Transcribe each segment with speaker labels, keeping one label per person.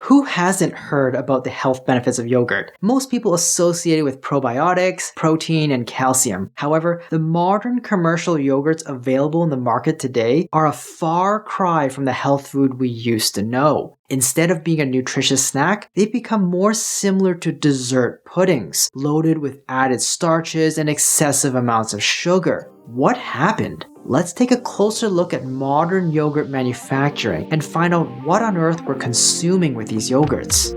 Speaker 1: Who hasn't heard about the health benefits of yogurt? Most people associate it with probiotics, protein, and calcium. However, the modern commercial yogurts available in the market today are a far cry from the health food we used to know. Instead of being a nutritious snack, they've become more similar to dessert puddings, loaded with added starches and excessive amounts of sugar. What happened? Let's take a closer look at modern yogurt manufacturing and find out what on earth we're consuming with these yogurts.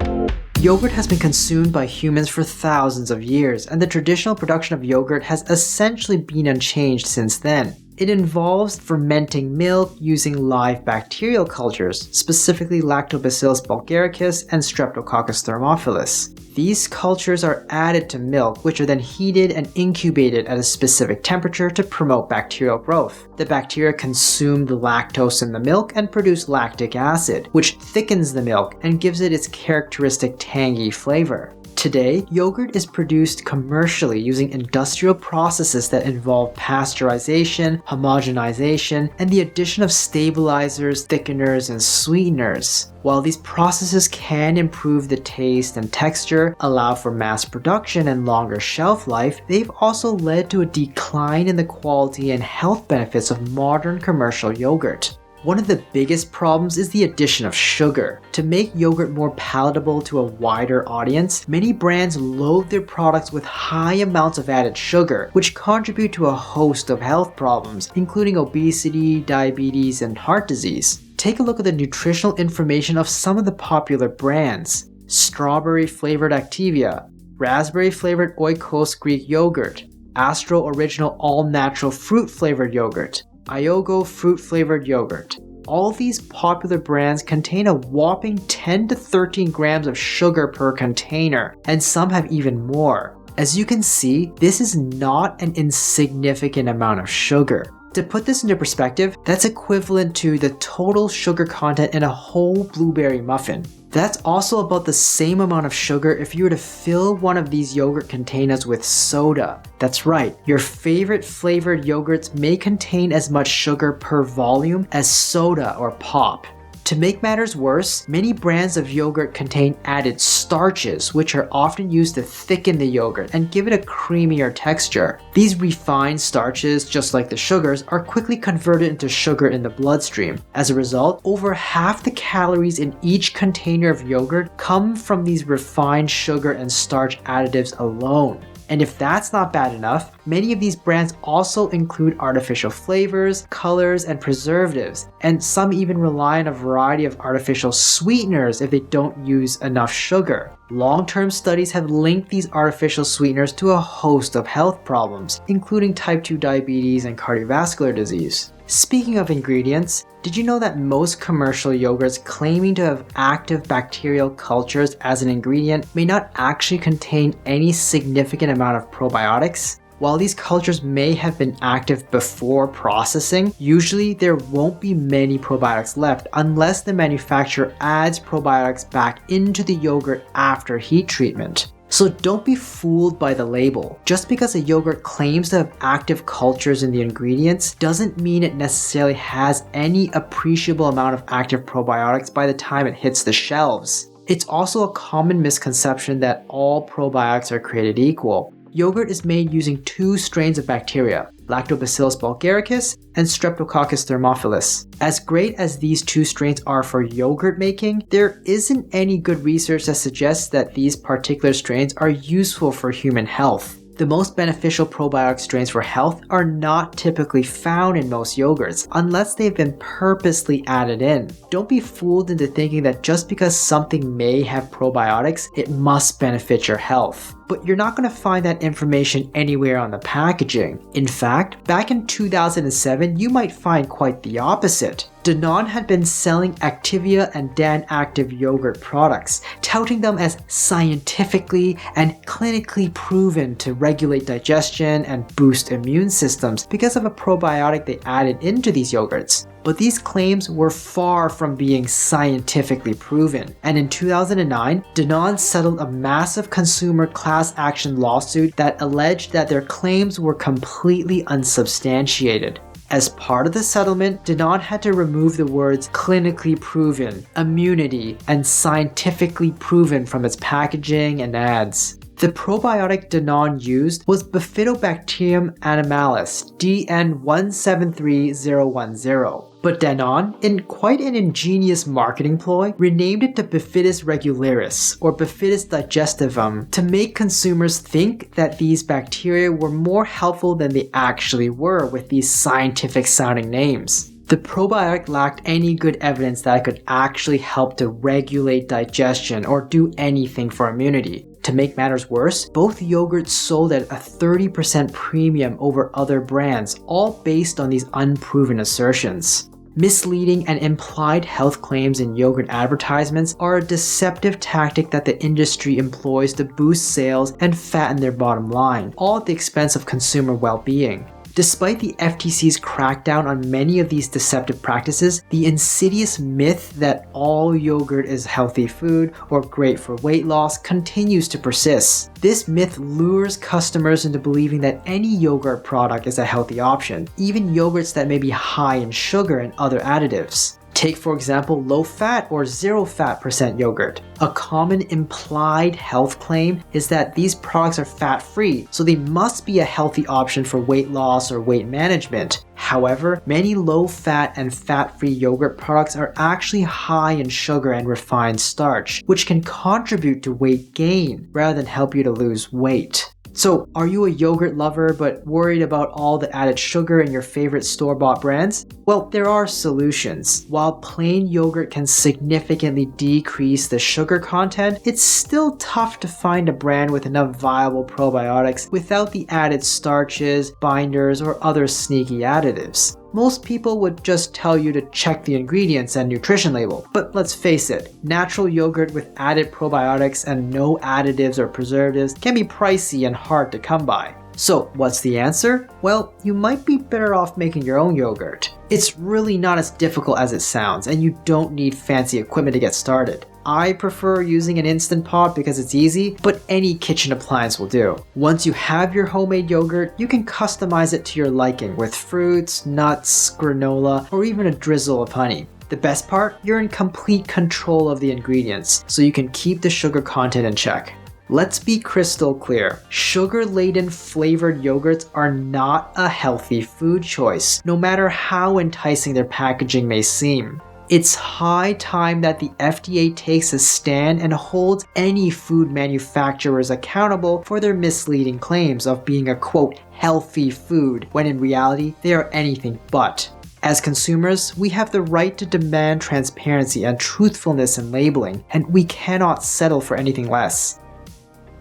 Speaker 1: Yogurt has been consumed by humans for thousands of years, and the traditional production of yogurt has essentially been unchanged since then. It involves fermenting milk using live bacterial cultures, specifically Lactobacillus bulgaricus and Streptococcus thermophilus. These cultures are added to milk, which are then heated and incubated at a specific temperature to promote bacterial growth. The bacteria consume the lactose in the milk and produce lactic acid, which thickens the milk and gives it its characteristic tangy flavor. Today, yogurt is produced commercially using industrial processes that involve pasteurization, homogenization, and the addition of stabilizers, thickeners, and sweeteners. While these processes can improve the taste and texture, allow for mass production and longer shelf life, they've also led to a decline in the quality and health benefits of modern commercial yogurt. One of the biggest problems is the addition of sugar. To make yogurt more palatable to a wider audience, many brands load their products with high amounts of added sugar, which contribute to a host of health problems, including obesity, diabetes, and heart disease. Take a look at the nutritional information of some of the popular brands. Strawberry-flavored Activia, raspberry-flavored Oikos Greek yogurt, Astro Original all-natural fruit-flavored yogurt, Iogo fruit-flavored yogurt. All these popular brands contain a whopping 10 to 13 grams of sugar per container, and some have even more. As you can see, this is not an insignificant amount of sugar. To put this into perspective, that's equivalent to the total sugar content in a whole blueberry muffin. That's also about the same amount of sugar if you were to fill one of these yogurt containers with soda. That's right, your favorite flavored yogurts may contain as much sugar per volume as soda or pop. To make matters worse, many brands of yogurt contain added starches, which are often used to thicken the yogurt and give it a creamier texture. These refined starches, just like the sugars, are quickly converted into sugar in the bloodstream. As a result, over half the calories in each container of yogurt come from these refined sugar and starch additives alone. And if that's not bad enough, many of these brands also include artificial flavors, colors, and preservatives, and some even rely on a variety of artificial sweeteners if they don't use enough sugar. Long-term studies have linked these artificial sweeteners to a host of health problems, including type 2 diabetes and cardiovascular disease. Speaking of ingredients, did you know that most commercial yogurts claiming to have active bacterial cultures as an ingredient may not actually contain any significant amount of probiotics? While these cultures may have been active before processing, usually there won't be many probiotics left unless the manufacturer adds probiotics back into the yogurt after heat treatment. So don't be fooled by the label. Just because a yogurt claims to have active cultures in the ingredients doesn't mean it necessarily has any appreciable amount of active probiotics by the time it hits the shelves. It's also a common misconception that all probiotics are created equal. Yogurt is made using two strains of bacteria, Lactobacillus bulgaricus and Streptococcus thermophilus. As great as these two strains are for yogurt making, there isn't any good research that suggests that these particular strains are useful for human health. The most beneficial probiotic strains for health are not typically found in most yogurts unless they've been purposely added in. Don't be fooled into thinking that just because something may have probiotics, it must benefit your health. But you're not going to find that information anywhere on the packaging. In fact, back in 2007, you might find quite the opposite. Danone had been selling Activia and Dan Active yogurt products, touting them as scientifically and clinically proven to regulate digestion and boost immune systems because of a probiotic they added into these yogurts. But these claims were far from being scientifically proven. And in 2009, Danone settled a massive consumer class action lawsuit that alleged that their claims were completely unsubstantiated. As part of the settlement, Danone had to remove the words clinically proven, immunity, and scientifically proven from its packaging and ads. The probiotic Danone used was Bifidobacterium animalis, DN173010. But Danone, in quite an ingenious marketing ploy, renamed it to Bifidus regularis, or Bifidus digestivum, to make consumers think that these bacteria were more helpful than they actually were with these scientific-sounding names. The probiotic lacked any good evidence that it could actually help to regulate digestion or do anything for immunity. To make matters worse, both yogurts sold at a 30% premium over other brands, all based on these unproven assertions. Misleading and implied health claims in yogurt advertisements are a deceptive tactic that the industry employs to boost sales and fatten their bottom line, all at the expense of consumer well-being. Despite the FTC's crackdown on many of these deceptive practices, the insidious myth that all yogurt is healthy food or great for weight loss continues to persist. This myth lures customers into believing that any yogurt product is a healthy option, even yogurts that may be high in sugar and other additives. Take, for example, low-fat or zero-fat% yogurt. A common implied health claim is that these products are fat-free, so they must be a healthy option for weight loss or weight management. However, many low-fat and fat-free yogurt products are actually high in sugar and refined starch, which can contribute to weight gain rather than help you to lose weight. So, are you a yogurt lover but worried about all the added sugar in your favorite store-bought brands? Well, there are solutions. While plain yogurt can significantly decrease the sugar content, it's still tough to find a brand with enough viable probiotics without the added starches, binders, or other sneaky additives. Most people would just tell you to check the ingredients and nutrition label, but let's face it, natural yogurt with added probiotics and no additives or preservatives can be pricey and hard to come by. So what's the answer? Well, you might be better off making your own yogurt. It's really not as difficult as it sounds, and you don't need fancy equipment to get started. I prefer using an Instant Pot because it's easy, but any kitchen appliance will do. Once you have your homemade yogurt, you can customize it to your liking with fruits, nuts, granola, or even a drizzle of honey. The best part? You're in complete control of the ingredients, so you can keep the sugar content in check. Let's be crystal clear. Sugar-laden flavored yogurts are not a healthy food choice, no matter how enticing their packaging may seem. It's high time that the FDA takes a stand and holds any food manufacturers accountable for their misleading claims of being a quote, healthy food, when in reality, they are anything but. As consumers, we have the right to demand transparency and truthfulness in labeling, and we cannot settle for anything less.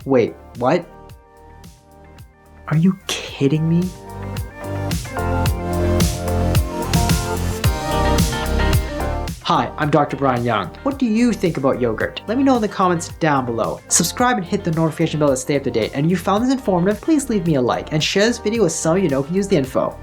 Speaker 1: Wait, what? Are you kidding me? Hi, I'm Dr. Brian Young. What do you think about yogurt? Let me know in the comments down below. Subscribe and hit the notification bell to stay up to date. And if you found this informative, please leave me a like and share this video with someone you know can use the info.